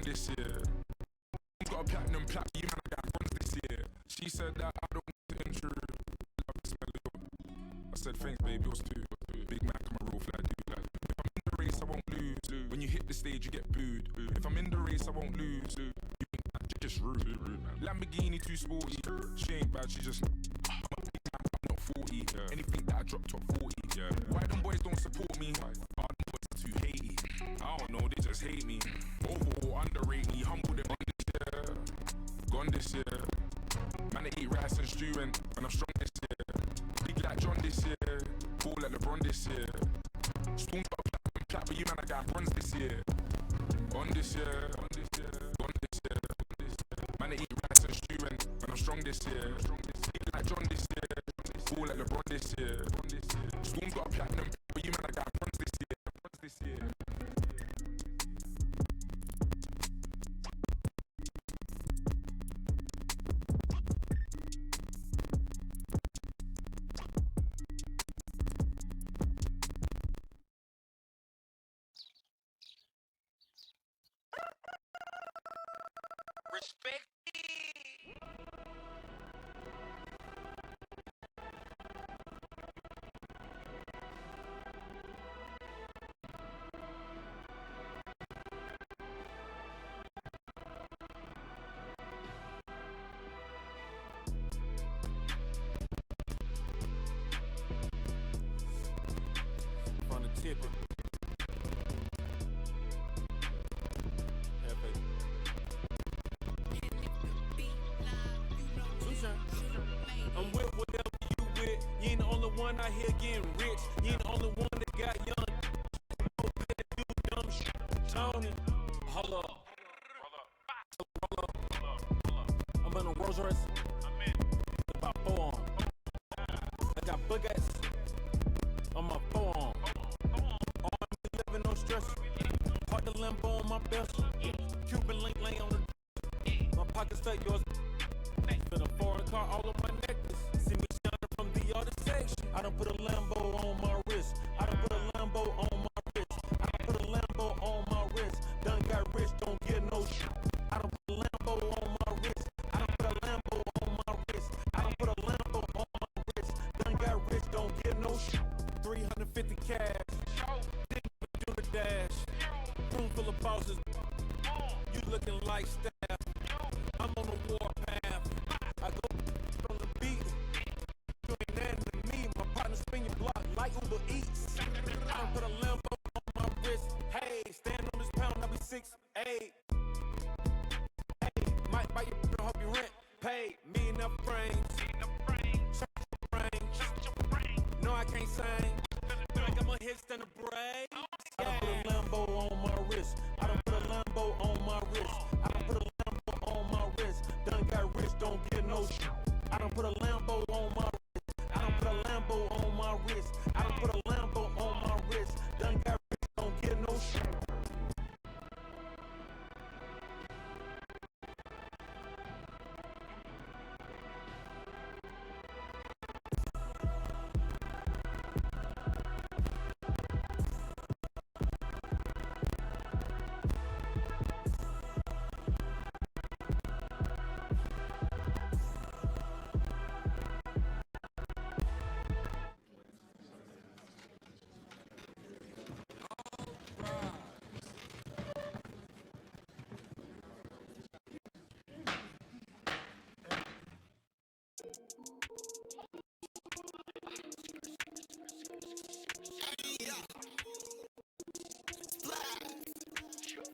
done this year. Got a platinum plaque, you man, I got bronze this year. She said that I don't want to intrude. Love the smell of your. I said thanks, baby, yours too. Big man, come a real fly, dude. Like, if I'm in the race, I won't lose. When you hit the stage, you get booed. If I'm in the race, I won't lose. You think that just rude. Lamborghini too sporty. She ain't bad, she just. I'm not 40. Anything that I drop top 40. Why them boys don't support me? Them boys are too hatey. I don't know, they just hate me. Overall, underrate me. Humble them on this year. Gone this year. Man, I eat rice and stew and I'm strong this year. Big like John this year. Cool like LeBron this year. Stones got a platinum plaque, but you man, I got bronze this year. On this year. Gone this year. Man, I eat rice and stew and I'm strong this year. Big like John this year. Cool like LeBron this year. Stones got a platinum, but you man, I got bronze this year. Respect. From the tip. I'm with whatever you with. You ain't the only one out here getting rich. You ain't the only one that got young. Do dumb shit. Tony, hold up. I'm in a Rolls Royce. About 4 on. I got buckets on my forearm. Living no stress. Park the Lambo on my best. Cuban link lay on the. My pockets fat, yours. Been a foreign car all on my necklace. See me shining from the other section. I done put a Lambo on my wrist. I done put a Lambo on my wrist. I done put a Lambo on my wrist. Done got rich, don't get no shit. I done put a Lambo on my wrist. I done put a Lambo on my wrist. I done put a Lambo on my wrist. Done got rich, don't get no shit. 350 cash. Didn't do the dash. Room full of bosses. You looking like staff. I'm on the war path. I go on the beat. You ain't nothing to me. My partner spin your block like Uber Eats. I done put a Lambo on my wrist. Hey, stand on this pound, I'll be 6'8". Hey, might buy your hope you rent. Pay me enough frames. Shut your brain. No, I can't sing. I got my head stand a braid. I done put a Lambo on my wrist. I done put a Lambo on my wrist. I done put a Lambo on my wrist. Done got rich, don't get no shit. I done put a Lambo on my wrist. I done put a Lambo on my wrist. I done put a Lambo on my wrist. Done got rich, don't get no shit.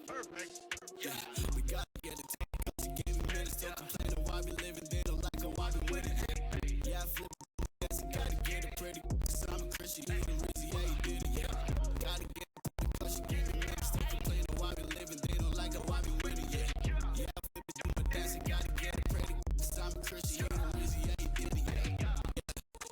Perfect. Yeah, we gotta get it. Cause you gave me minutes to complain of why we living. They don't like how I be with it. Yeah, I flip it. Yes, you gotta get it pretty. Cause I'm a Christian, you the reason, yeah, you did it. Yeah, gotta get it. Cause you gave me minutes to complain of why we living. They don't like how I be with it. Yeah, yeah, I flip it. Do my dance, you gotta get it pretty. Cause I'm a Christian, you the reason, yeah, you did it. Yeah,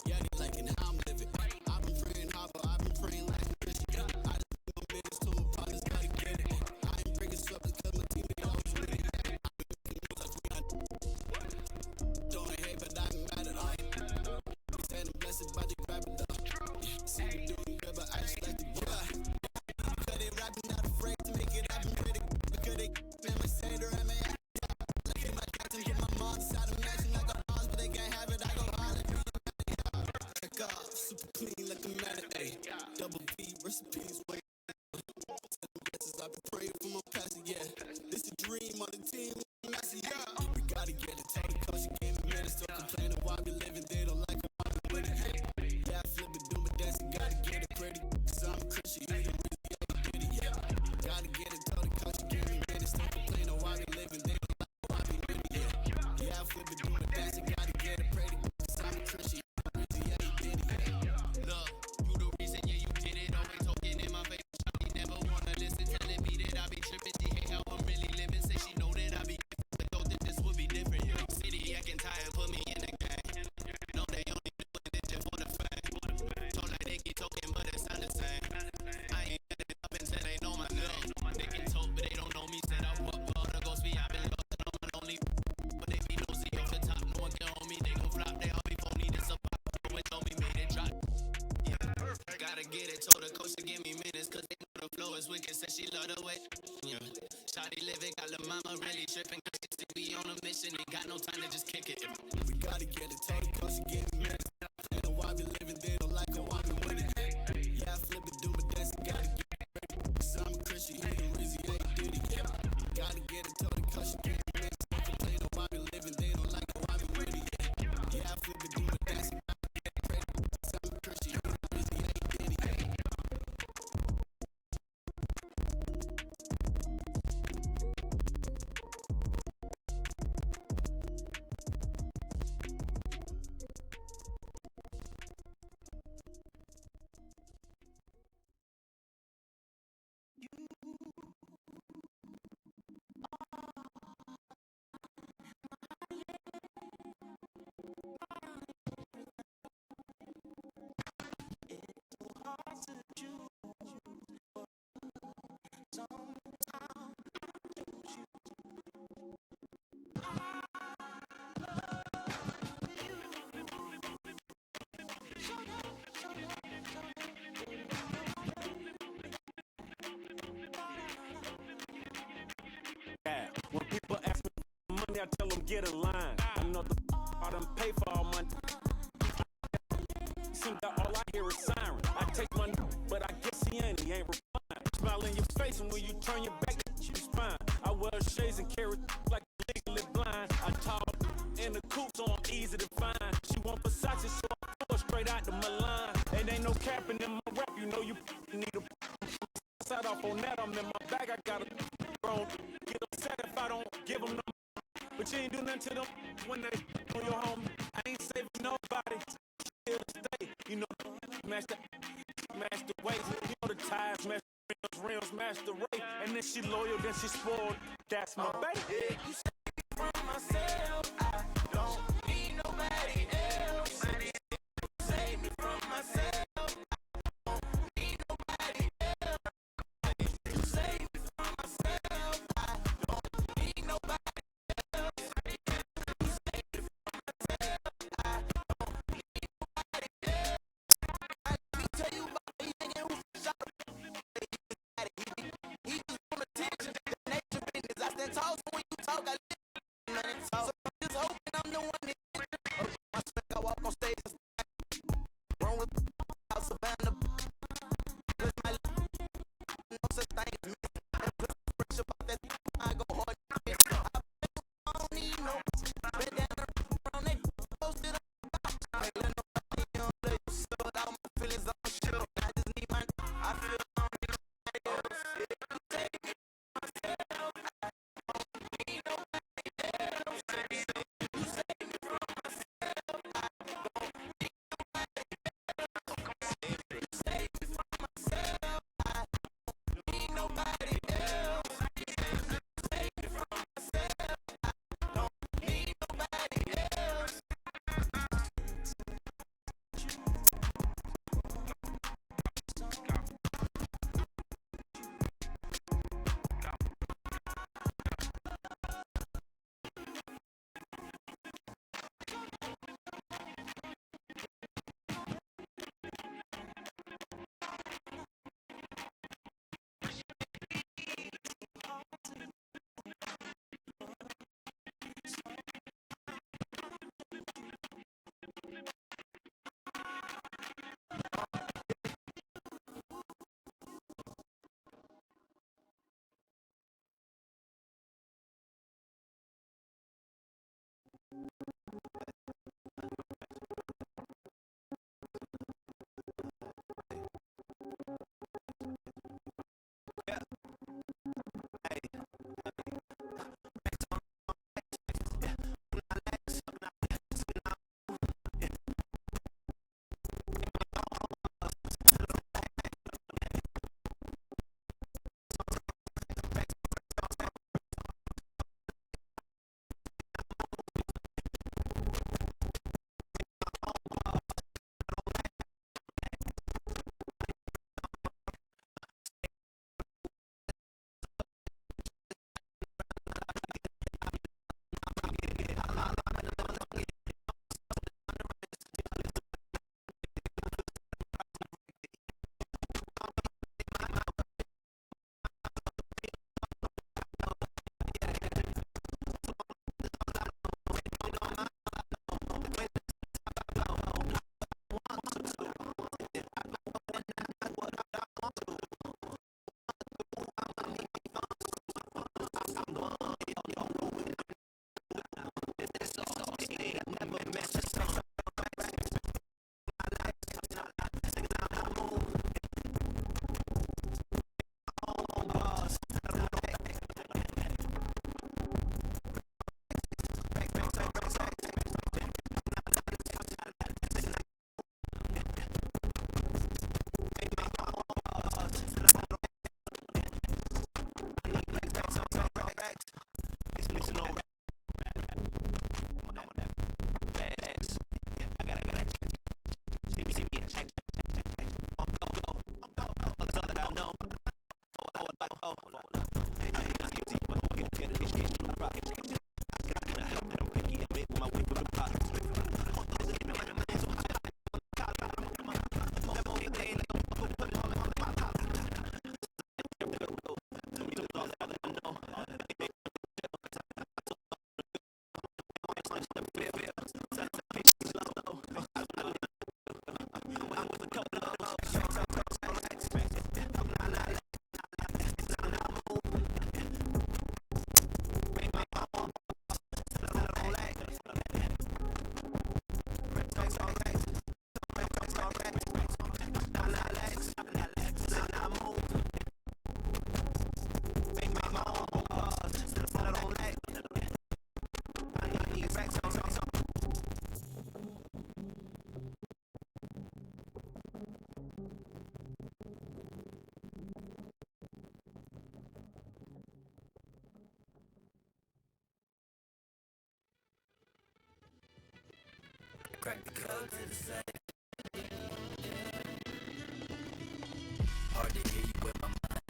yeah, they liking how I'm living. I've been praying hard, but I've been praying like a Christian. I just do my minutes to a partners, gotta get it. I ain't bringing something cause my team, they always with it. rest in peace. Wait, I've been praying for my pastor, yeah. This a dream on the team, massive, yeah. We gotta get it, tell the coach, give me minutes. Don't complain of why we living, they don't like it, why we winning. Yeah, I flip it, do my dance, and gotta get it pretty. Cause I'm a Christian, you ain't really, yeah, you did it, yeah. Gotta get it, tell the coach, give me minutes. Don't complain of why we living, they don't like it, why we winning, yeah. Yeah, I flip it, do my dance, and gotta get it pretty. Cause I'm a Christian, you ain't really, yeah, you did it, yeah. Look, you the reason, yeah, you did it. Always talking in my face. She never wanna listen, telling me that I be tripping. She hate how I'm really living. Say she know that I be but thought that this would be different. City acting tired, put me in the game. No, they only doing this just for the fame. Told like they keep talking, but it sound the same. I ain't getting up until they know my name. They can talk, but they don't know me. Said I walk all the ghosts, I've been lost and I'm lonely. But they be nosy off the top, no one can hold me. They gon' flop, they all be phony. This a pop, no one told me, made it drop. Yeah, gotta get it, told the coach to give me minutes. Cause they know the flow is wicked, said she love the way. Yeah, shawty living, got the mama really tripping. Cause she said we on a mission, ain't got no time to just kick it. We gotta get it, told the coach to give me minutes. They know why we living, they don't like it, why we winning. Yeah, I flip it, do my dance, and gotta get it ready. Cause I'm a Christian, he the reason, yeah, you did it, yeah. Gotta get it, told the coach to give me minutes. Don't complain on why we living, they don't like it, why we winning, yeah. Yeah, I flip it, do my dance, and gotta get it ready. Cause I'm a Christian, he the reason, yeah, you did it, yeah. When people ask me for money, I tell them get a line. I know the I done pay for all my. Seems that all I hear is siren. I take my but I guess he ain't replying. Smile in your face, and when you turn your back, she's fine. I wear shades and carry like legally blind. I talk in the coupe, so I'm easy to find. She want Versace, so I pull straight out to Milan. And ain't no capping in my rap, you know you need a. Side off on that, I'm in my bag, I got a grown. Get upset if I don't give them no. But you ain't do nothing to them when they on your home. I ain't saving nobody. Still stay, you know, smash the waist. You know the tires, smash the rims, smash the rate. And then she loyal, then she spoiled. That's my baby. Yeah, you save me from myself. I don't need nobody else. You save me from myself. I don't need nobody else. You save me from myself. I don't need nobody else. You save me from myself. I don't need nobody else. Let me tell you about the nigga who shot he just want attention. The nature business. I stand tall, so when you talk, I listen. So I'm just hoping I'm the one that my spec, I walk on stage and wrong with house of band. Cause my no such thing as me. And plus fresh about that, I go hard. I don't need no been down around they posted up. I ain't let nobody on play. So all my feelings on shit. I just need my I feel I don't need nobody else. You take me myself. I don't need nobody else. crack the code to the safe. Hard to hear you with my mind.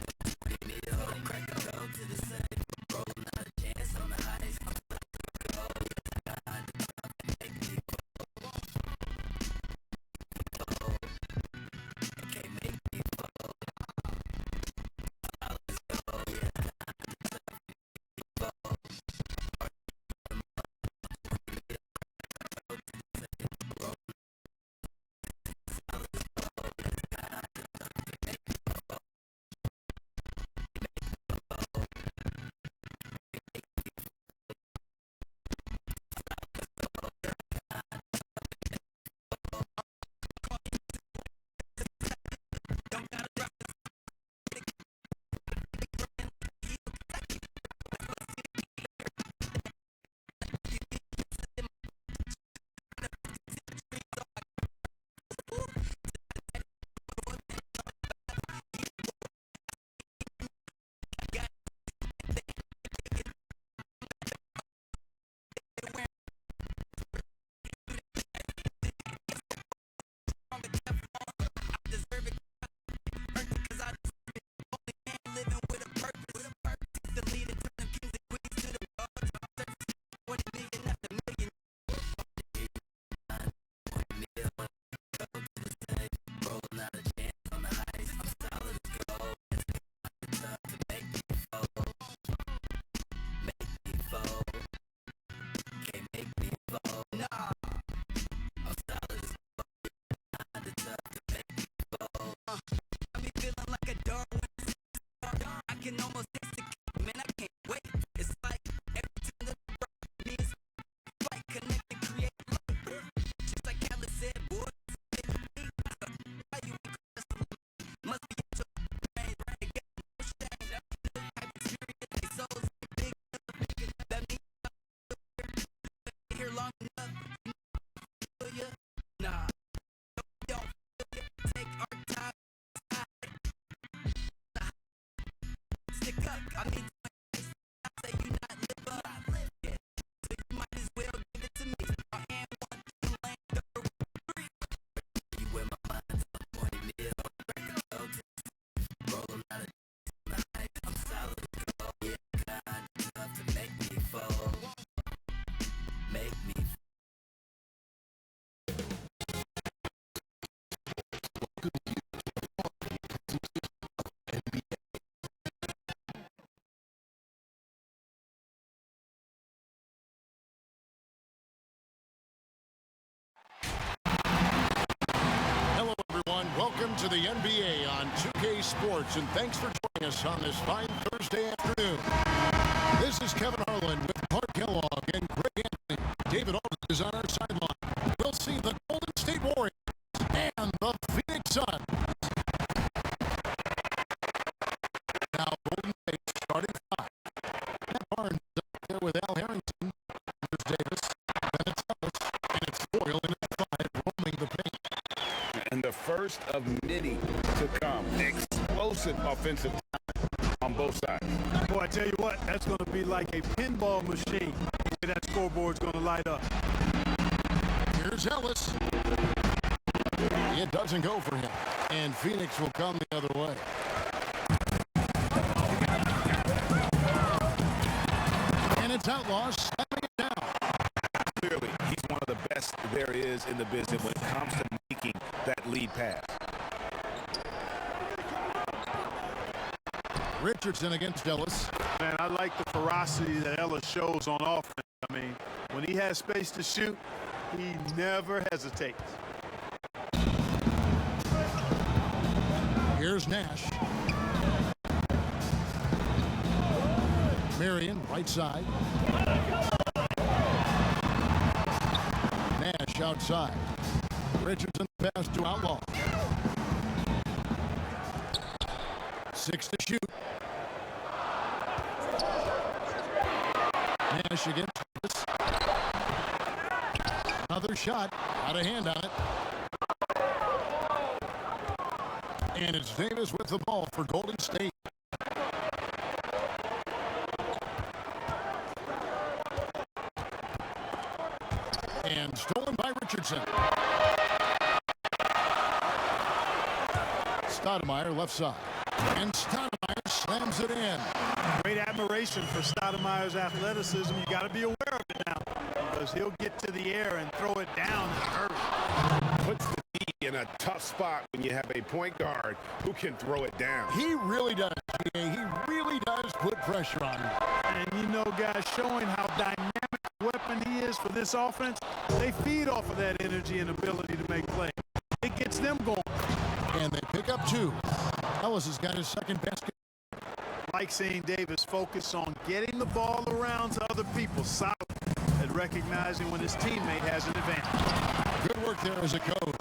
Give me a hoe, crack the code to the safe. Rolling out a chance on the highest. I'm stuck to go. Behind the top and make me fall. Can't make me fall. Let's go, yeah. Can almost taste the kick, man, I can't wait. It's like every time that the rock means fight, connect and create life. Just like Khaled said, boy, why you ain't must be into brain, right? Get no shame. Type experience, they souls big enough. That means here long enough. Feel ya? Nah, don't feel ya. Take our time. Stick up, I mean, say you not live up. Yeah, so you might as well give it to me. My hand one, two, land, go. You in my mind, 20 mil, break a code, rolling out of the height. I'm solid as gold, yeah, kind enough to make me fall. Make me Hello, everyone. Welcome to the NBA on 2K Sports, and thanks for joining us on this fine Thursday afternoon. This is Kevin Harlan with Clark Kellogg and Greg Anthony. David Aldridge is on our sideline. We'll see the Golden State Warriors and the Phoenix Suns. Now, Golden State starting five. Matt Barnes is up there with Al Harrington. There's Davis. Then it's Ellis. And it's Boyle in at five, roaming the paint. And the first of many to come. Explosive offensive talent on both sides. Boy, I tell you what, that's going to be like a pinball machine. That scoreboard's going to light up. Here's Ellis. It doesn't go for him. And Phoenix will come the other way. And it's Outlaw slapping it down. Clearly, he's one of the best there is in the business when it comes to making that lead pass. Richardson against Ellis. Man, I like the ferocity that Ellis shows on offense. I mean, when he has space to shoot, he never hesitates. Here's Nash. Marion, right side. Nash outside. Richardson pass to Outlaw. 6 to shoot. Nash against Davis. Another shot. Got a hand on it. And it's Davis with the ball for Golden State. And stolen by Richardson. Stoudemire left side. And Stoudemire slams it in. Great admiration for Stoudemire's athleticism. You got to be aware of it now, because he'll get to the air and throw it down in a hurry. Puts the D in a tough spot when you have a point guard who can throw it down. He really does. He really does put pressure on him. And you know, guys, showing how dynamic a weapon he is for this offense, they feed off of that energy and ability to make plays. It gets them going. And they pick up 2. Ellis has got his second basket. Like saying Davis focus on getting the ball around to other people, solid at recognizing when his teammate has an advantage. Good work there as it goes.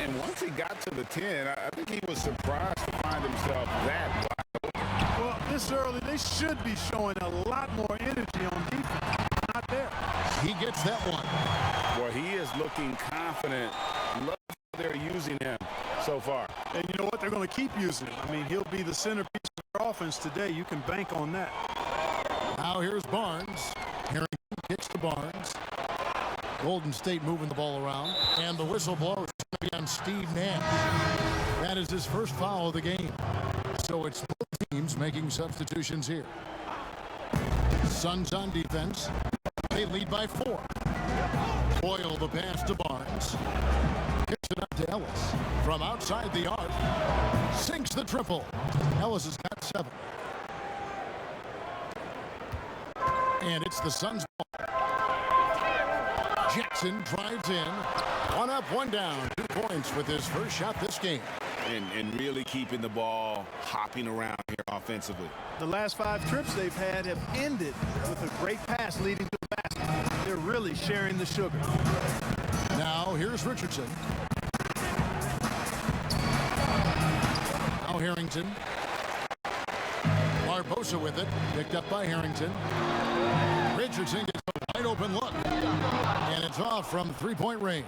And once he got to the 10, I think he was surprised to find himself that wide. Well, this early, they should be showing a lot more energy on defense. Not there. He gets that one. Well, he is looking confident. Love how they're using him so far. And you know what? They're going to keep using him. I mean, he'll be the centerpiece of their offense today. You can bank on that. Now here's Barnes. Harrington kicks to Barnes. Golden State moving the ball around. And the whistle blows going to be on Steve Nash. That is his first foul of the game. So it's both teams making substitutions here. Suns on defense. They lead by 4. Boyle the pass to Barnes. Kicks it out to Ellis. From outside the arc. Sinks the triple. Ellis has got 7. And it's the Suns' ball. Jackson drives in. 1 up, 1 down. 2 points with his first shot this game. And really keeping the ball hopping around here offensively. The last 5 trips they've had have ended with a great pass leading to the basket. They're really sharing the sugar. Now here's Richardson. Now Harrington. Barbosa with it. Picked up by Harrington. Richardson gets a wide open look. And it's off from 3-point range.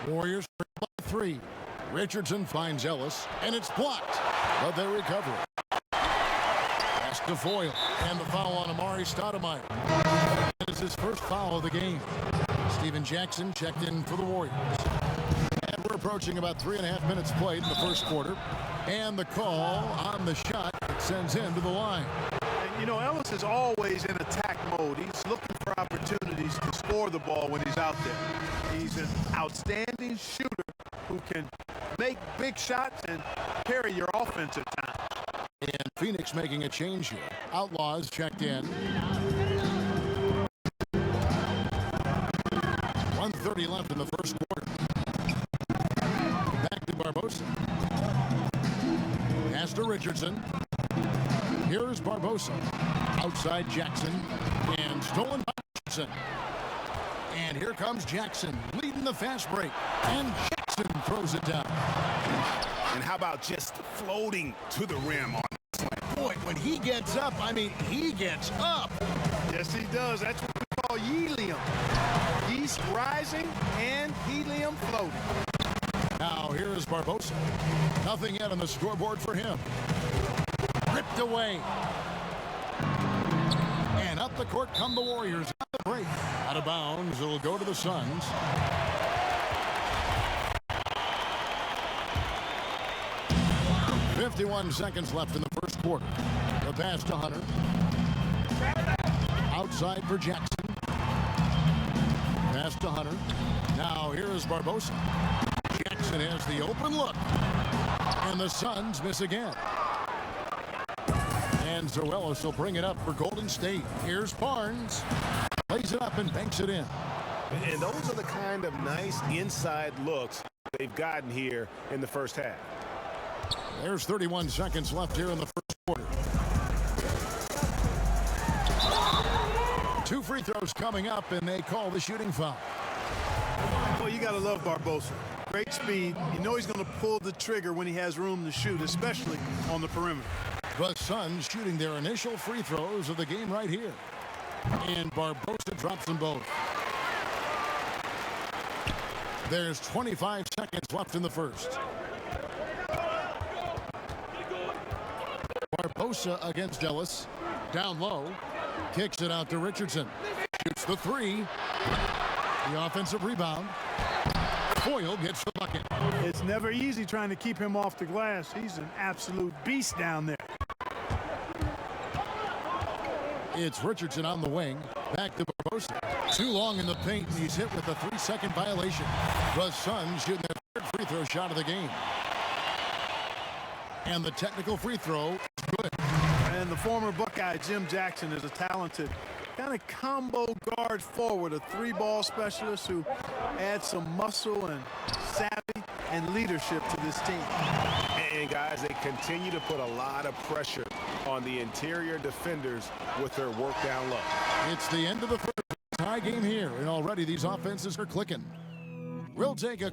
Warriors by 3. Richardson finds Ellis, and it's blocked, but they recover it. Pass to Foyle, and the foul on Amari Stoudemire. That is his first foul of the game. Steven Jackson checked in for the Warriors. And we're approaching about 3.5 minutes played in the first quarter. And the call on the shot sends him to the line. And you know, Ellis is always in attack mode. He's looking for opportunities to score the ball when he's out there. He's an outstanding shooter who can make big shots and carry your offense at times. And Phoenix making a change here. Outlaws checked in. 1:30 left in the first quarter. Back to Barbosa. Pass to Richardson. Here's Barbosa. Outside Jackson. And stolen by Richardson. And here comes Jackson leading the fast break. And Jackson throws it down. And how about just floating to the rim on this one? Boy, when he gets up, I mean, he gets up. Yes, he does. That's what we call helium. Yeast rising and helium floating. Now here is Barbosa. Nothing yet on the scoreboard for him. Ripped away. And up the court come the Warriors on the break. Out of bounds, it'll go to the Suns. .51 seconds left in the first quarter. The pass to Hunter. Outside for Jackson. Pass to Hunter. Now here is Barbosa. Jackson has the open look. And the Suns miss again. And Zoelos will bring it up for Golden State. Here's Barnes. Plays it up and banks it in. And those are the kind of nice inside looks they've gotten here in the first half. There's 31 seconds left here in the first quarter. 2 free throws coming up, and they call the shooting foul. Well, you got to love Barbosa. Great speed. You know he's going to pull the trigger when he has room to shoot, especially on the perimeter. The Suns shooting their initial free throws of the game right here. And Barbosa drops them both. There's 25 seconds left in the first. Barbosa against Ellis. Down low. Kicks it out to Richardson. Shoots the 3. The offensive rebound. Foyle gets the bucket. It's never easy trying to keep him off the glass. He's an absolute beast down there. It's Richardson on the wing. Back to Barbosa. Too long in the paint, and he's hit with a 3-second violation. The Suns shooting their third free throw shot of the game. And the technical free throw is good. And the former Buckeye Jim Jackson is a talented kind of combo guard forward, a three-ball specialist who adds some muscle and savvy and leadership to this team. And guys, they continue to put a lot of pressure on the interior defenders with their work down low. It's the end of the first tie game here, and already these offenses are clicking. We'll take a...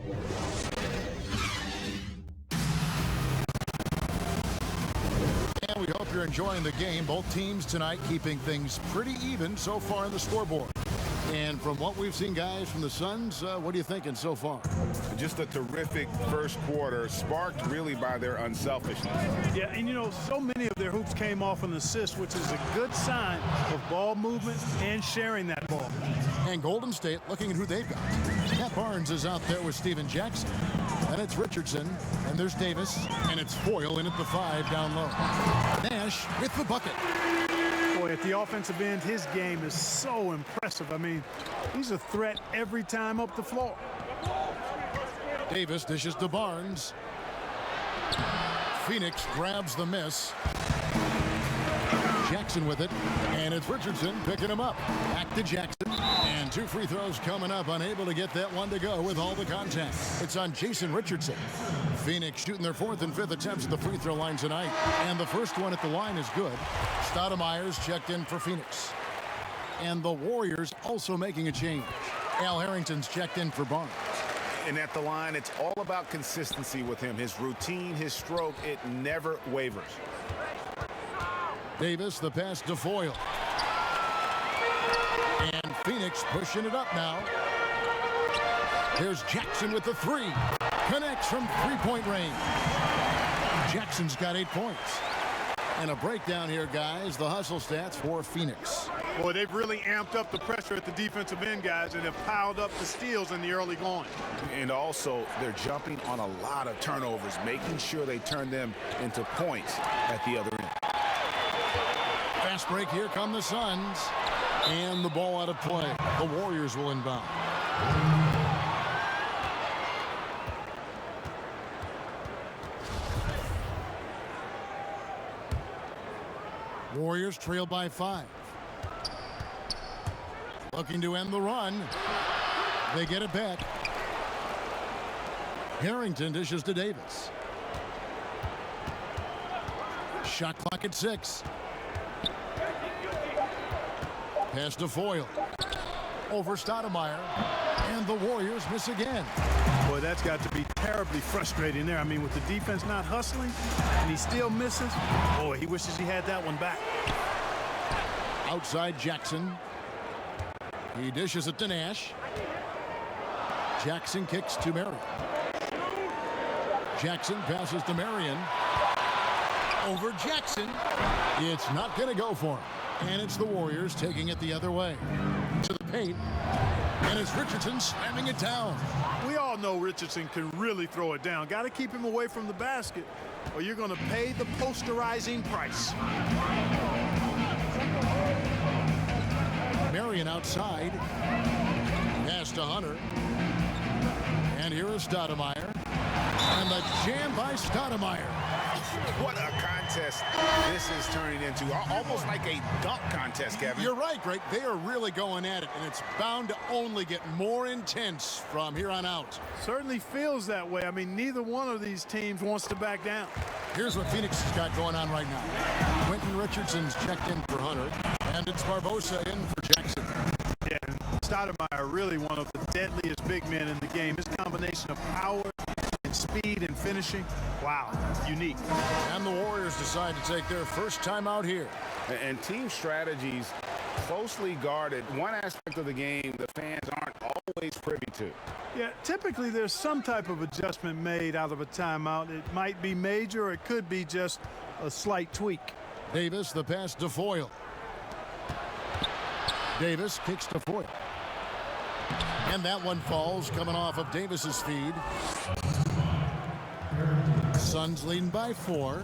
And we hope you're enjoying the game. Both teams tonight keeping things pretty even so far in the scoreboard. And from what we've seen, guys, from the Suns, what are you thinking so far? Just a terrific first quarter, sparked really by their unselfishness. Yeah, and you know, so many of their hoops came off an assist, which is a good sign of ball movement and sharing that ball. And Golden State looking at who they've got. Matt Barnes is out there with Steven Jackson. And it's Richardson, and there's Davis, and it's Foyle in at the 5 down low. Nash with the bucket. Boy, at the offensive end, his game is so impressive. I mean, he's a threat every time up the floor. Davis dishes to Barnes. Phoenix grabs the miss. Jackson with it, and it's Richardson picking him up. Back to Jackson, and 2 free throws coming up, unable to get that one to go with all the contact. It's on Jason Richardson. Phoenix shooting their 4th and 5th attempts at the free throw line tonight, and the first one at the line is good. Stoudemire's checked in for Phoenix. And the Warriors also making a change. Al Harrington's checked in for Barnes. And at the line, it's all about consistency with him. His routine, his stroke, it never wavers. Davis, the pass to Foyle. And Phoenix pushing it up now. Here's Jackson with the 3. Connects from 3-point range. Jackson's got 8 points. And a breakdown here, guys. The hustle stats for Phoenix. Boy, they've really amped up the pressure at the defensive end, guys, and have piled up the steals in the early going. And also, they're jumping on a lot of turnovers, making sure they turn them into points at the other end. Fast break, here come the Suns. And the ball out of play. The Warriors will inbound. Warriors trail by 5. Looking to end the run. They get it back. Harrington dishes to Davis. Shot clock at 6. Pass to Foyle. Over Stoudemire. And the Warriors miss again. Boy, that's got to be terribly frustrating there. I mean, with the defense not hustling and he still misses, boy, he wishes he had that one back. Outside Jackson. He dishes it to Nash. Jackson kicks to Marion. Jackson passes to Marion. Over Jackson. It's not going to go for him. And it's the Warriors taking it the other way. To the paint. And it's Richardson slamming it down. We all know Richardson can really throw it down. Got to keep him away from the basket, or you're going to pay the posterizing price. Marion outside. Pass to Hunter. And here is Stoudemire. And the jam by Stoudemire. What a contest this is turning into. Almost like a dunk contest, Kevin. You're right, Greg. They are really going at it, and it's bound to only get more intense from here on out. Certainly feels that way. I mean, neither one of these teams wants to back down. Here's what Phoenix has got going on right now. Quentin Richardson's checked in for Hunter, and it's Barbosa in for Jackson. Yeah, Stoudemire really one of the deadliest big men in the game. His combination of power and speed and finishing, wow, unique. And the Warriors decide to take their first time out here. And team strategies closely guarded. One aspect of the game the fans aren't always privy to. Yeah, typically there's some type of adjustment made out of a timeout. It might be major, or it could be just a slight tweak. Davis, the pass to Foyle. Davis kicks to Foyle. And that one falls coming off of Davis's feed. Suns leading by 4.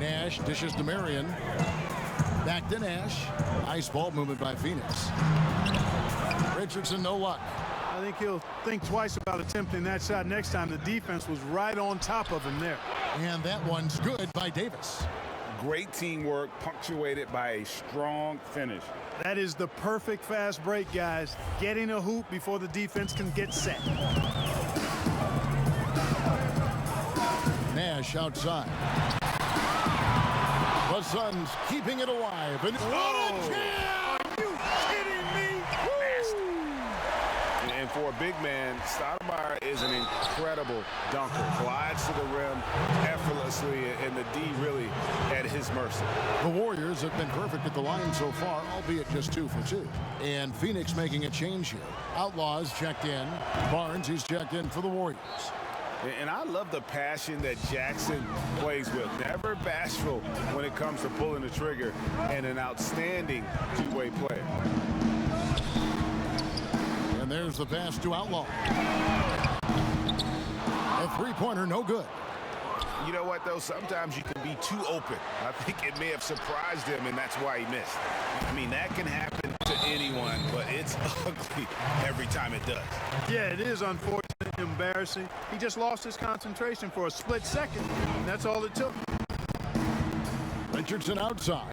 Nash dishes to Marion. Back to Nash. Nice ball movement by Phoenix. Richardson, no luck. I think he'll think twice about attempting that shot next time. The defense was right on top of him there. And that one's good by Davis. Great teamwork, punctuated by a strong finish. That is the perfect fast break, guys. Getting a hoop before the defense can get set. Nash outside. The Suns keeping it alive. And what a jam! Are you kidding me? And for a big man, Stoudemire is an incredible dunker. Glides to the rim effortlessly, and the D really at his mercy. The Warriors have been perfect at the line so far, albeit just 2 for 2. And Phoenix making a change here. Outlaws checked in. Barnes, he's checked in for the Warriors. And I love the passion that Jackson plays with. Never bashful when it comes to pulling the trigger, and an outstanding two-way player. And there's the pass to Outlaw. A three-pointer, no good. You know what, though? Sometimes you can be too open. I think it may have surprised him, and that's why he missed. I mean, that can happen to anyone, but it's ugly every time it does. Yeah, it is unfortunate, embarrassing. He just lost his concentration for a split second, and that's all it took. Richardson outside.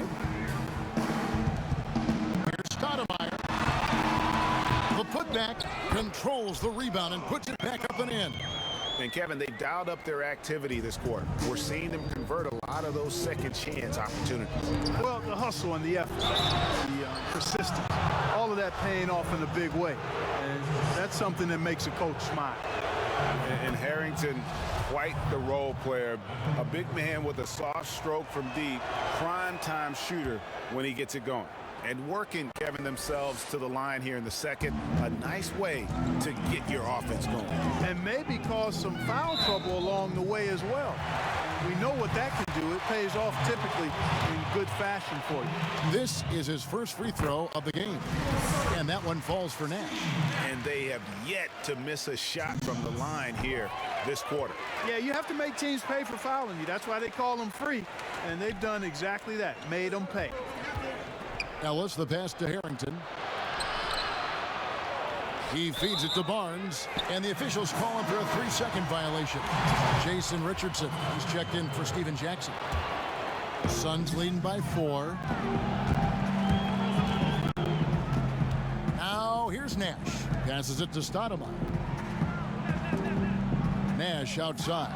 Here's Stoudemire. The putback controls the rebound and puts it back up and in. And Kevin, they've dialed up their activity this quarter. We're seeing them convert a lot of those second chance opportunities. Well, the hustle and the effort, the persistence, all of that paying off in a big way. And that's something that makes a coach smile. And Harrington, quite the role player. A big man with a soft stroke from deep, prime time shooter when he gets it going. And working, Kevin, themselves to the line here in the second. A nice way to get your offense going. And maybe cause some foul trouble along the way as well. We know what that can do. It pays off typically in good fashion for you. This is his first free throw of the game. And that one falls for Nash. And they have yet to miss a shot from the line here this quarter. Yeah, you have to make teams pay for fouling you. That's why they call them free. And they've done exactly that, made them pay. Ellis, the pass to Harrington. He feeds it to Barnes, and the officials call him for a 3-second violation. Jason Richardson, he's checked in for Steven Jackson. Suns leading by 4. Now here's Nash. Passes it to Stoudemire. Nash outside.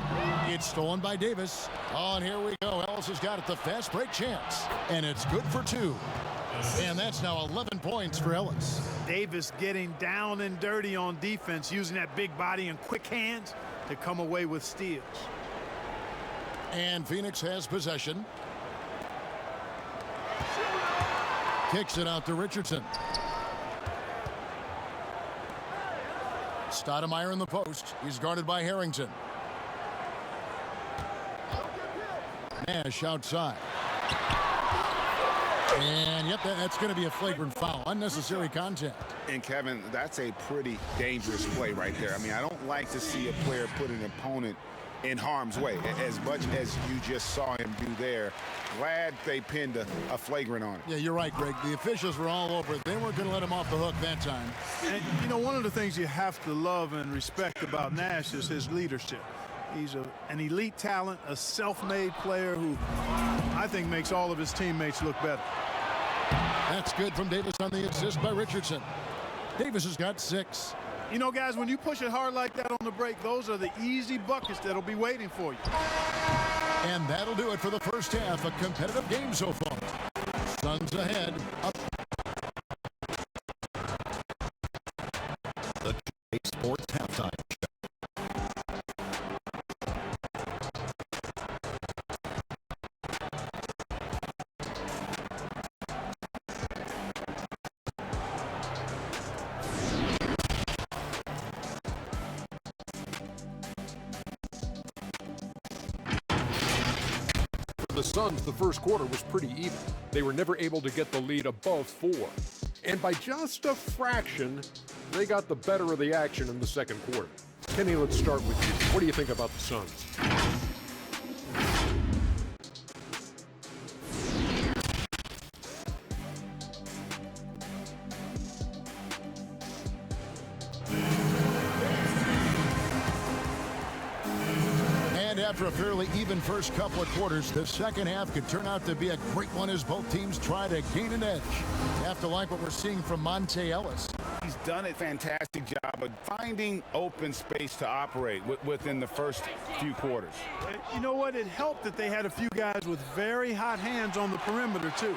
It's stolen by Davis. Oh, and here we go. Ellis has got it, the fast break chance. And it's good for 2. And that's now 11 points for Ellis. Davis getting down and dirty on defense, using that big body and quick hands to come away with steals. And Phoenix has possession. Kicks it out to Richardson. Stoudemire in the post. He's guarded by Harrington. Nash outside. And, yep, that's going to be a flagrant foul. Unnecessary contact. And, Kevin, that's a pretty dangerous play right there. I mean, I don't like to see a player put an opponent in harm's way, as much as you just saw him do there. Glad they pinned a flagrant on it. Yeah, you're right, Greg. The officials were all over it. They weren't going to let him off the hook that time. And, you know, one of the things you have to love and respect about Nash is his leadership. He's an elite talent, a self-made player who I think makes all of his teammates look better. That's good from Davis on the assist by Richardson. Davis has got 6. You know, guys, when you push it hard like that on the break, those are the easy buckets that'll be waiting for you. And that'll do it for the first half. A competitive game so far. Suns ahead. Up. The 2K Sports Halftime. The Suns, the first quarter was pretty even. They were never able to get the lead above 4. And by just a fraction, they got the better of the action in the second quarter. Kenny, let's start with you. What do you think about the Suns? After a fairly even first couple of quarters, the second half could turn out to be a great one as both teams try to gain an edge. You have to like what we're seeing from Monte Ellis. He's done a fantastic job of finding open space to operate within the first few quarters. You know what? It helped that they had a few guys with very hot hands on the perimeter, too.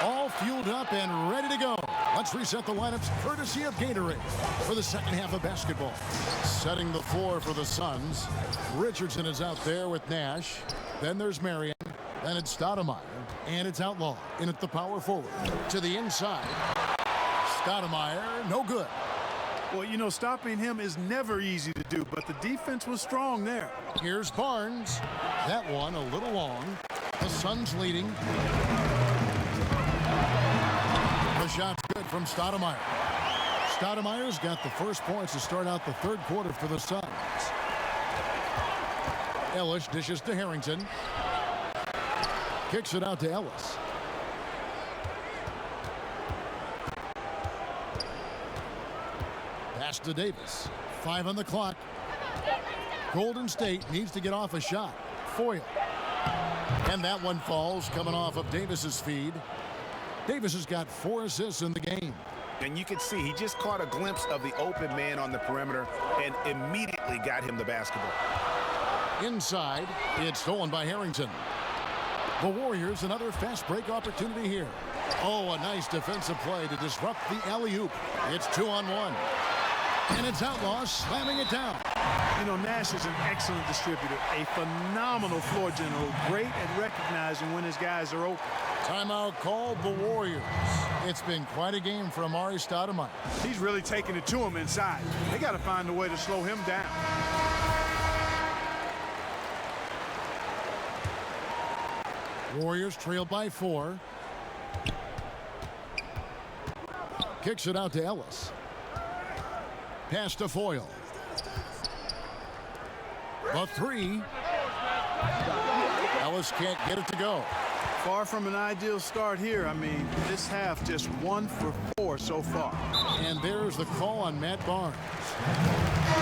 All fueled up and ready to go. Let's reset the lineups courtesy of Gatorade for the second half of basketball. Setting the floor for the Suns. Richardson is out there with Nash. Then there's Marion. Then it's Stoudemire. And it's Outlaw in at the power forward. To the inside. Stoudemire, no good. Well, you know, stopping him is never easy to do, but the defense was strong there. Here's Barnes. That one a little long. The Suns leading. The shot's good from Stoudemire. Stoudemire's got the first points to start out the third quarter for the Suns. Ellis dishes to Harrington. Kicks it out to Ellis. Pass to Davis. 5 on the clock. Golden State needs to get off a shot. Foyle. And that one falls coming off of Davis's feed. Davis has got 4 assists in the game. And you can see he just caught a glimpse of the open man on the perimeter and immediately got him the basketball. Inside, it's stolen by Harrington. The Warriors, another fast break opportunity here. Oh, a nice defensive play to disrupt the alley-oop. It's 2-on-1. And it's Outlaw slamming it down. You know, Nash is an excellent distributor, a phenomenal floor general, great at recognizing when his guys are open. Timeout called the Warriors. It's been quite a game for Amari Stoudemire. He's really taking it to him inside. They got to find a way to slow him down. Warriors trail by 4. Kicks it out to Ellis. Pass to Foyle. The 3. Ellis can't get it to go. Far from an ideal start here. I mean, this half just 1 for 4 so far. And there's the call on Matt Barnes.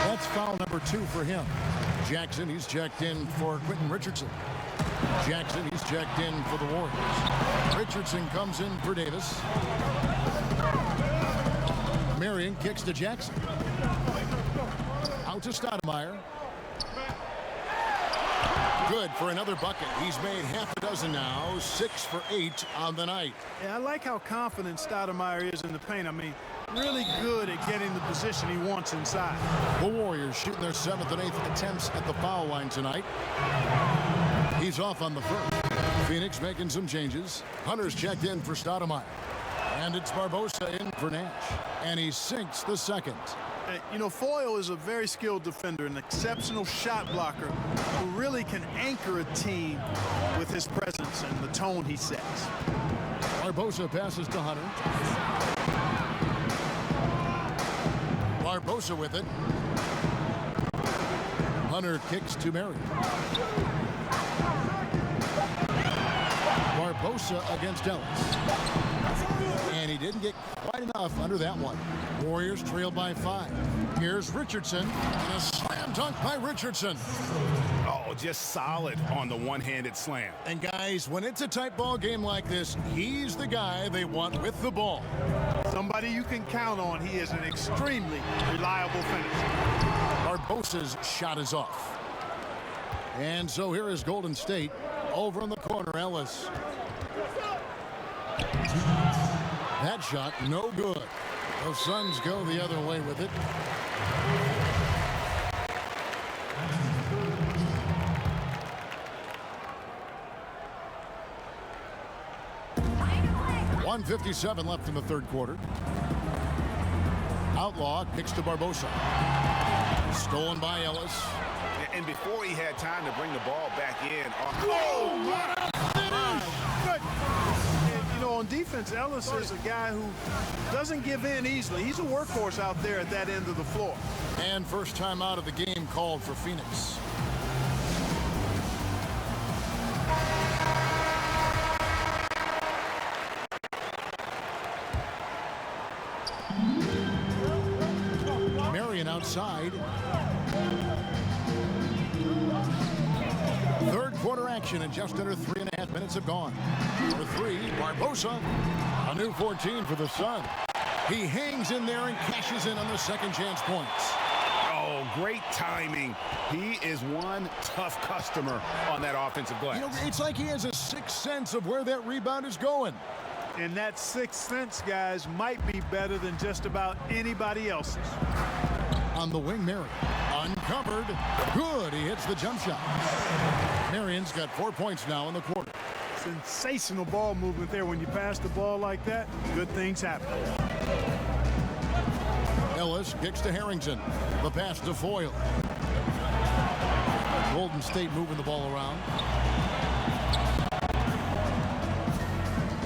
That's foul number 2 for him. Jackson, he's checked in for Quentin Richardson. Jackson, he's checked in for the Warriors. Richardson comes in for Davis. Marion kicks to Jackson. Out to Stoudemire. Good for another bucket. He's made half a dozen now, 6 for 8 on the night. Yeah, I like how confident Stoudemire is in the paint. I mean, really good at getting the position he wants inside. The Warriors shooting their 7th and 8th attempts at the foul line tonight. He's off on the first. Phoenix making some changes. Hunter's checked in for Stoudemire. And it's Barbosa in for Nash. And he sinks the second. You know, Foyle is a very skilled defender, an exceptional shot blocker who really can anchor a team with his presence and the tone he sets. Barbosa passes to Hunter. Barbosa with it. Hunter kicks to Marion. Barbosa against Ellis. And he didn't get quite enough under that one. Warriors trail by 5. Here's Richardson. And a slam dunk by Richardson. Oh, just solid on the one-handed slam. And guys, when it's a tight ball game like this, he's the guy they want with the ball. Somebody you can count on. He is an extremely reliable finisher. Barbosa's shot is off. And so here is Golden State. Over in the corner, Ellis. That shot, no good. The Suns go the other way with it. .157 left in the third quarter. Outlaw kicks to Barbosa. Stolen by Ellis. And before he had time to bring the ball back in. Oh, what a finish! Good. You know, on defense, Ellis is a guy who doesn't give in easily. He's a workhorse out there at that end of the floor. And first time out of the game called for Phoenix. Marion outside. Third quarter action, and just under 3.5 minutes have gone. For three, Barbosa, a new 14 for the Sun. He hangs in there and cashes in on the second chance points. Oh, great timing. He is one tough customer on that offensive glass. You know, it's like he has a sixth sense of where that rebound is going. And that sixth sense, guys, might be better than just about anybody else's. On the wing, Marion. Uncovered. Good. He hits the jump shot. Marion's got 4 points now in the quarter. Sensational ball movement there. When you pass the ball like that, good things happen. Ellis kicks to Harrington. The pass to Foyle. Golden State moving the ball around.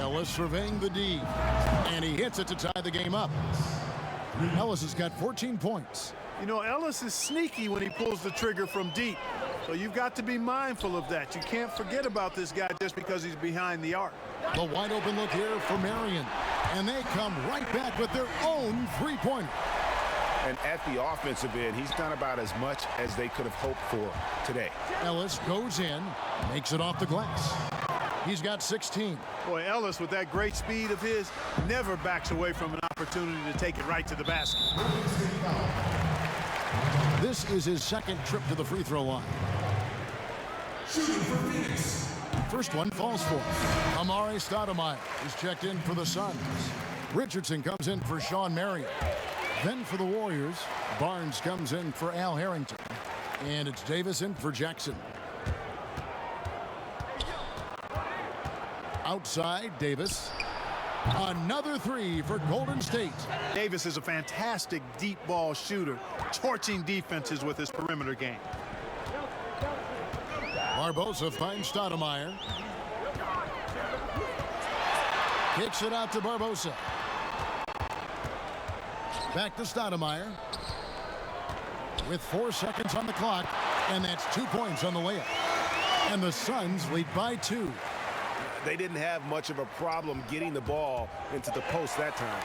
Ellis surveying the D. And he hits it to tie the game up. Ellis has got 14 points. You know, Ellis is sneaky when he pulls the trigger from deep. So you've got to be mindful of that. You can't forget about this guy just because he's behind the arc. The wide open look here for Marion. And they come right back with their own three-pointer. And at the offensive end, he's done about as much as they could have hoped for today. Ellis goes in, makes it off the glass. He's got 16. Boy, Ellis, with that great speed of his, never backs away from an opportunity to take it right to the basket. This is his second trip to the free throw line. First one falls for him. Amare Stoudemire is checked in for the Suns. Richardson comes in for Sean Marion. Then for the Warriors, Barnes comes in for Al Harrington. And it's Davis in for Jackson. Outside, Davis. Another three for Golden State. Davis is a fantastic deep ball shooter, torching defenses with his perimeter game. Barbosa finds Stoudemire. Kicks it out to Barbosa. Back to Stoudemire. With 4 seconds on the clock, and that's 2 points on the layup. And the Suns lead by 2. They didn't have much of a problem getting the ball into the post that time.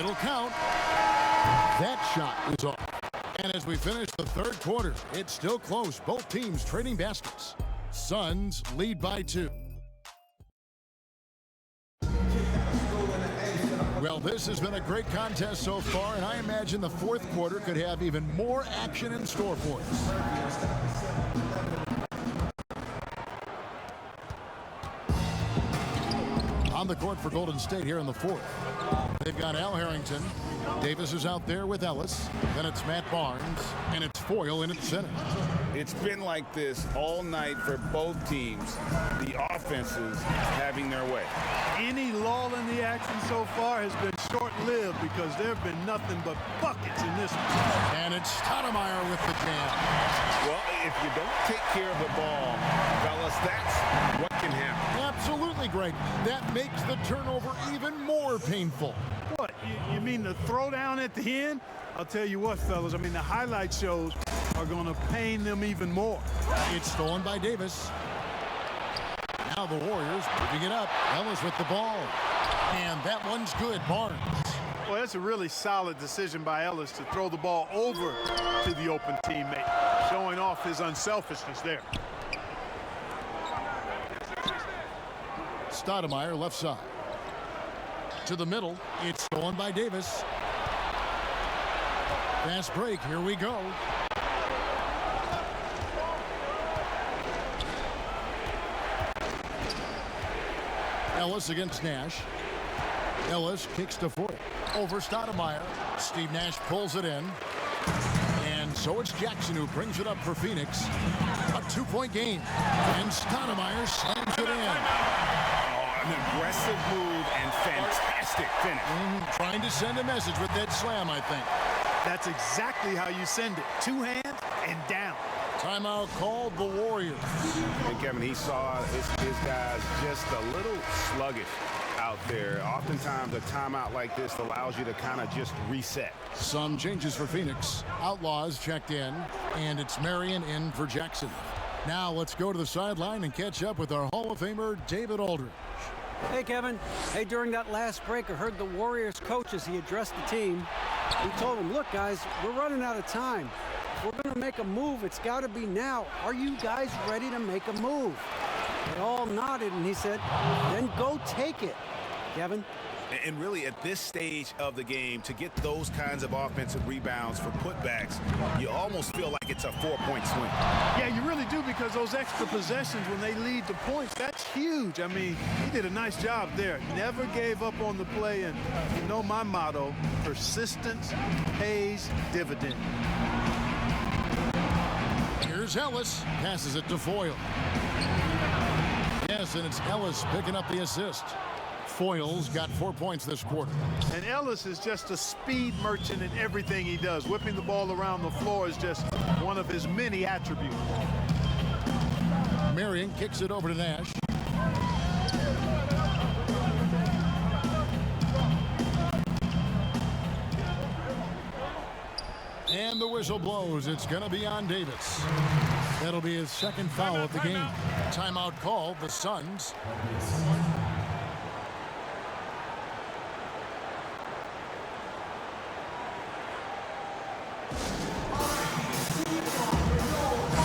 It'll count. That shot is off. And as we finish the third quarter, it's still close. Both teams trading baskets. Suns lead by 2. Well, this has been a great contest so far, and I imagine the fourth quarter could have even more action in store for us. On the court for Golden State here in the fourth. They've got Al Harrington. Davis is out there with Ellis. Then it's Matt Barnes. And it's Foyle in at center. It's been like this all night for both teams. The offenses having their way. Any lull in the action so far has been short-lived because there have been nothing but buckets in this one. And it's Stoudemire with the jam. Well, if you don't take care of the ball, fellas, that's what can happen. Absolutely, Greg. That makes the turnover even more painful. What, you mean the throwdown at the end? I'll tell you what, fellas, I mean, the highlight shows are going to pain them even more. It's stolen by Davis. Now the Warriors moving it up. Ellis with the ball. And that one's good. Barnes. Well, that's a really solid decision by Ellis to throw the ball over to the open teammate, showing off his unselfishness there. Stoudemire left side. To the middle. It's stolen by Davis. Fast break. Here we go. Ellis against Nash. Ellis kicks to Foyle. Over Stoudemire. Steve Nash pulls it in. And so it's Jackson who brings it up for Phoenix. A 2-point game. And Stoudemire slams it in. An aggressive move and fantastic finish. Trying to send a message with that slam, I think. That's exactly how you send it. Two hands and down. Timeout called the Warriors. And Kevin, he saw his guys just a little sluggish out there. Oftentimes a timeout like this allows you to kind of just reset. Some changes for Phoenix. Outlaws checked in, and it's Marion in for Jackson. Now let's go to the sideline and catch up with our Hall of Famer, David Aldridge. Hey, Kevin. Hey, during that last break, I heard the Warriors coach as he addressed the team. He told them, look, guys, we're running out of time. If we're going to make a move, it's got to be now. Are you guys ready to make a move? They all nodded, and he said, then go take it, Kevin. And really, at this stage of the game, to get those kinds of offensive rebounds for putbacks, you almost feel like it's a 4-point swing. Yeah, you really do, because those extra possessions, when they lead to points, that's huge. I mean, he did a nice job there. Never gave up on the play, and you know my motto, persistence pays dividend. Here's Ellis. Passes it to Foyle. Yes, and it's Ellis picking up the assist. Foyle's got 4 points this quarter. And Ellis is just a speed merchant in everything he does. Whipping the ball around the floor is just one of his many attributes. Marion kicks it over to Nash. And the whistle blows. It's going to be on Davis. That'll be his second foul of the game. Timeout called the Suns.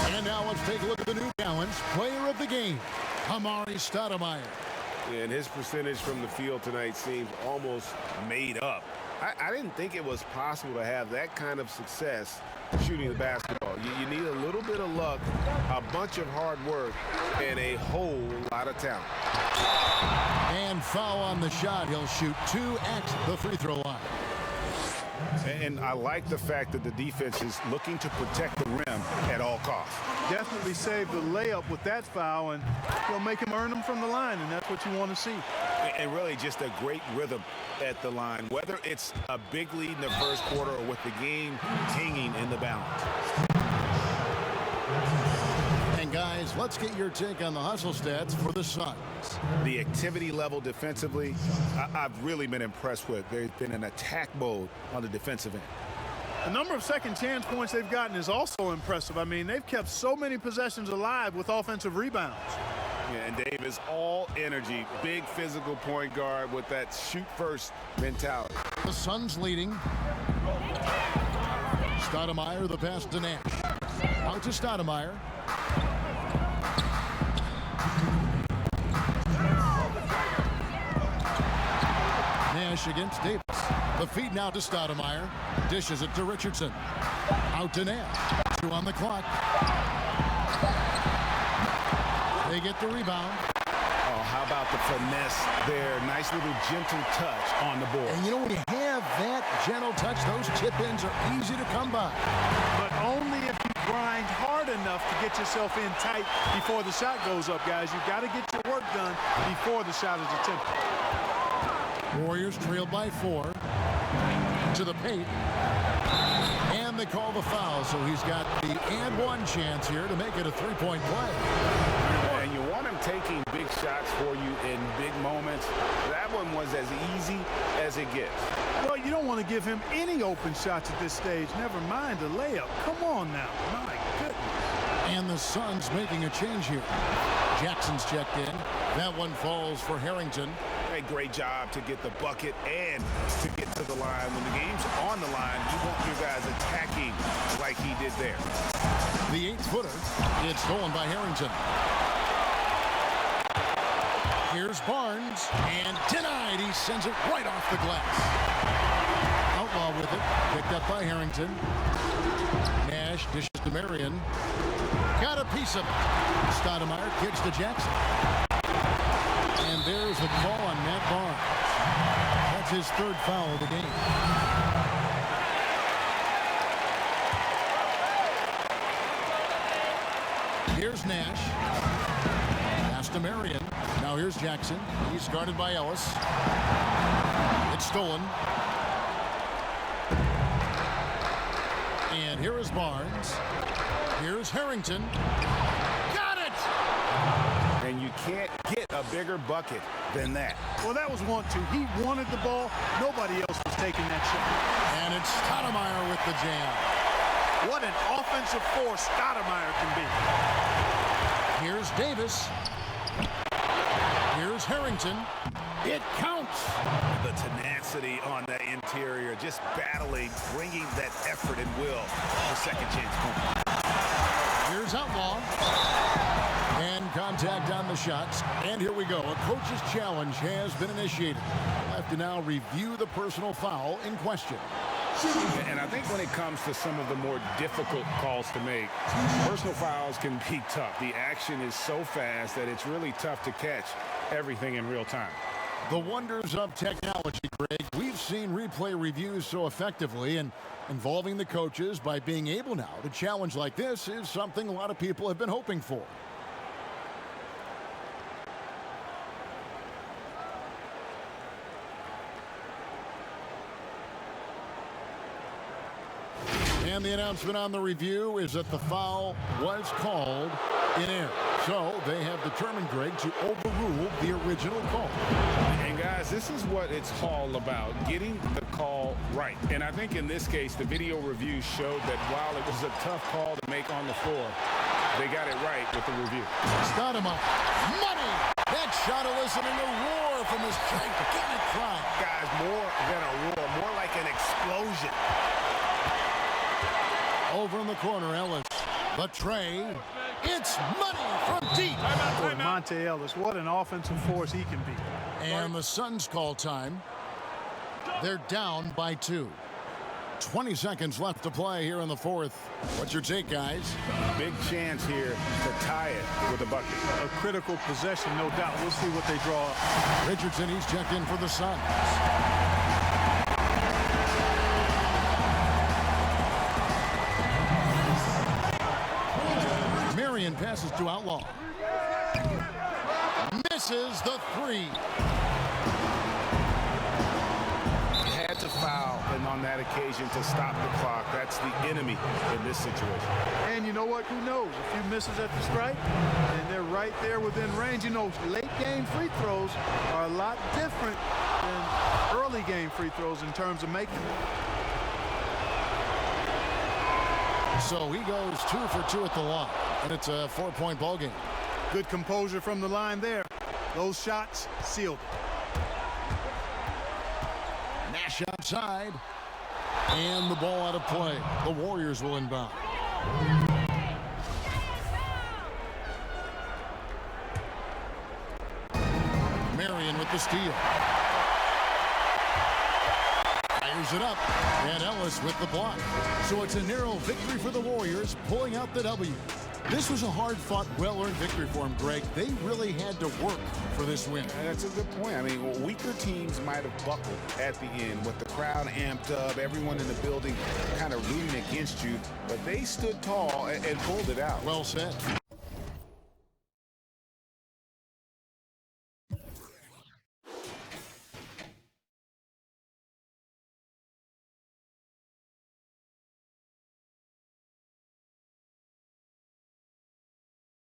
And now let's take a look at the New Balance player of the game, Amari Stoudemire. And his percentage from the field tonight seems almost made up. I didn't think it was possible to have that kind of success shooting the basketball. You need a little bit of luck, a bunch of hard work, and a whole lot of talent. And foul on the shot. He'll shoot 2 at the free throw line. And I like the fact that the defense is looking to protect the rim at all costs. Definitely saved the layup with that foul, and he'll make him earn them from the line, and that's what you want to see. And really just a great rhythm at the line, whether it's a big lead in the first quarter or with the game hanging in the balance. And guys, let's get your take on the hustle stats for the Suns. The activity level defensively, I've really been impressed with. There's been an attack mode on the defensive end. The number of second chance points they've gotten is also impressive. I mean, they've kept so many possessions alive with offensive rebounds. Yeah, and Dave is all energy, big physical point guard with that shoot-first mentality. The Suns leading. Stoudemire, the pass to Nash. Out to Stoudemire. Nash against Davis. The feed now to Stoudemire. Dishes it to Richardson. Out to Nash. 2 on the clock. They get the rebound. Oh, how about the finesse there? Nice little gentle touch on the board. And you know, when you have that gentle touch, those chip-ins are easy to come by. But only if you grind hard enough to get yourself in tight before the shot goes up, guys. You've got to get your work done before the shot is attempted. Warriors trailed by 4 to the paint. And they call the foul, so he's got the and one chance here to make it a 3-point play. And you want him taking big shots for you in big moments. That one was as easy as it gets. Well, you don't want to give him any open shots at this stage. Never mind a layup. Come on now. My goodness. And the Suns making a change here. Jackson's checked in. That one falls for Harrington. A great job to get the bucket and to get to the line. When the game's on the line, you want your guys attacking like he did there. The 8-footer. It's stolen by Harrington. Here's Barnes, and denied. He sends it right off the glass. Outlaw with it, picked up by Harrington. Nash dishes to Marion. Got a piece of it. Stoudemire kicks to Jackson. And there's a call on Matt Barnes. That's his 3rd foul of the game. Here's Nash. Pass to Marion. Now here's Jackson. He's guarded by Ellis. It's stolen. And here is Barnes. Here's Harrington. Got it! And you can't get a bigger bucket than that. Well, that was 1-2. He wanted the ball. Nobody else was taking that shot. And it's Stoudemire with the jam. What an offensive force Stoudemire can be. Here's Davis. Here's Harrington. It counts. The tenacity on that interior, just battling, bringing that effort and will for second chance point. Here's Outlaw. And contact on the shots. And here we go. A coach's challenge has been initiated. We'll have to now review the personal foul in question. And I think when it comes to some of the more difficult calls to make, personal fouls can be tough. The action is so fast that it's really tough to catch everything in real time. The wonders of technology, Greg. We've seen replay reviews so effectively, and involving the coaches by being able now to challenge like this is something a lot of people have been hoping for. And the announcement on the review is that the foul was called in air. So they have determined, Greg, to overrule the original call. And guys, this is what it's all about, getting the call right. And I think in this case, the video review showed that while it was a tough call to make on the floor, they got it right with the review. Stoudemire, money! That shot eliciting a roar from his gigantic crowd. Guys, more than a roar, more like an explosion. Over in the corner, Ellis. The tray. It's money from deep. Boy, Monte Ellis, what an offensive force he can be. And the Suns call time. They're down by 2. 20 seconds left to play here in the fourth. What's your take, guys? Big chance here to tie it with a bucket. A critical possession, no doubt. We'll see what they draw up. Richardson, he's checked in for the Suns. Marion passes to Outlaw. Misses the 3. Had to foul, and on that occasion to stop the clock. That's the enemy in this situation. And you know what? Who knows? A few misses at the stripe, and they're right there within range. You know, late game free throws are a lot different than early game free throws in terms of making them. So he goes 2 for 2 at the line, and it's a 4-point ball game. Good composure from the line there. Those shots sealed it. Nash outside, and the ball out of play. The Warriors will inbound. Marion with the steal. Fires it up, and Ellis with the block. So it's a narrow victory for the Warriors, pulling out the W. This was a hard-fought, well-earned victory for them, Greg. They really had to work for this win. That's a good point. I mean, weaker teams might have buckled at the end with the crowd amped up, everyone in the building kind of rooting against you, but they stood tall and pulled it out. Well said.